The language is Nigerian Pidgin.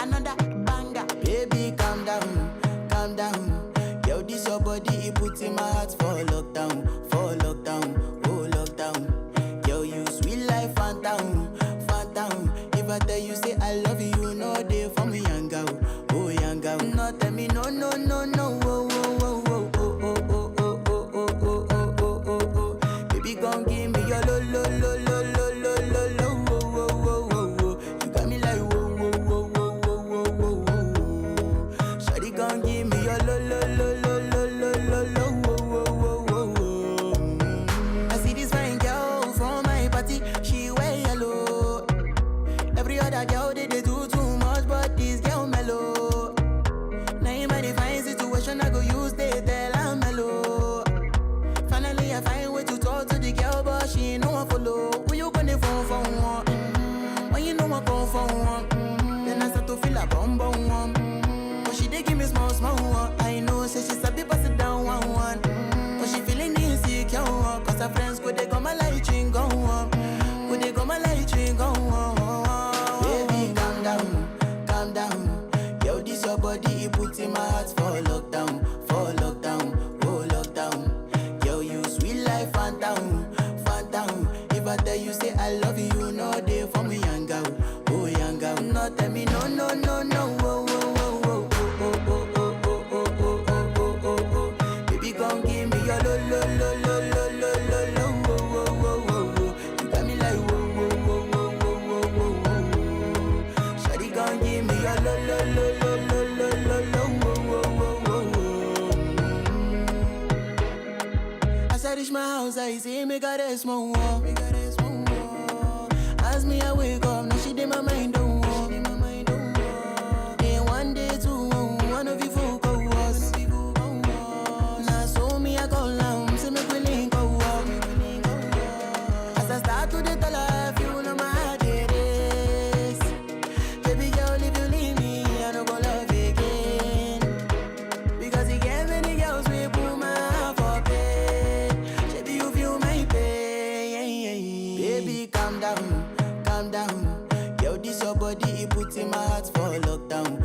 another banger. Baby, calm down, calm down. Yo, this your body, it puts in my heart for lockdown, oh lockdown. Yo, you sweet life, phantom, phantom. If I tell you say I love you, no day for me, young girl, oh young girl. No tell me no, no, no, no, oh, oh, oh, oh, oh, oh, oh, oh, oh, oh, oh, oh, oh, oh. Baby, gon' give me your lo, lo, lo, lo, lo, lo, lo, lo, oh, oh, oh, oh, oh. You got me like whoa, whoa, whoa, whoa, whoa, whoa, whoa, whoa. Shawty gon' give me your lo, lo, lo, lo, lo, lo, lo, lo, oh, oh, oh, oh, oh. I see this fine girl from my party, she wear yellow. Every other girl they do too much, but this girl mellow. Now in my divine situation, I go use they tell I'm mellow. Finally, I find way to talk to the girl, but she ain't no one follow. Who you gonna phone for one? When you know I come for one, then I start to feel a bum bum one. But she dey give me small small one. I know, say she sabi pass it down one one. But she feeling insecure, cause her friends go they come my light ring go on. Go they come my light ring go on. Baby, calm down, calm down. Yo, this your body, it puts in my heart for lockdown, oh lockdown. Yo, you sweet life, phantom, phantom. If I tell you say I love you, no day for me, young girl, oh young girl. No tell me no, no, no, no, oh, oh, oh, oh, oh, oh, oh, oh, oh, oh, oh, oh, oh, oh. Baby, gon' give me your lo, lo, lo, lo, lo, lo, lo, lo, oh, oh, oh, oh, oh. You got me like whoa, whoa, whoa, whoa, whoa, whoa, whoa, whoa. Shawty gon' give me your lo, lo, lo, lo, lo, lo, lo, lo, oh, oh, oh, oh, oh. As I reach my house, I see me got a small wall. As me, I wake up, now she did my mind don't walk. Then one day, two, one of you folk go was. Now so me, I go down, see me willing go walk. As I start to the tell her, you know my heart it is. Baby girl, if you leave me, I don't go love again. Because you get many girls, we put my heart for pain. Baby, you feel my pain. Baby, calm down, calm down. Yo, this your body, it puts in my heart for lockdown,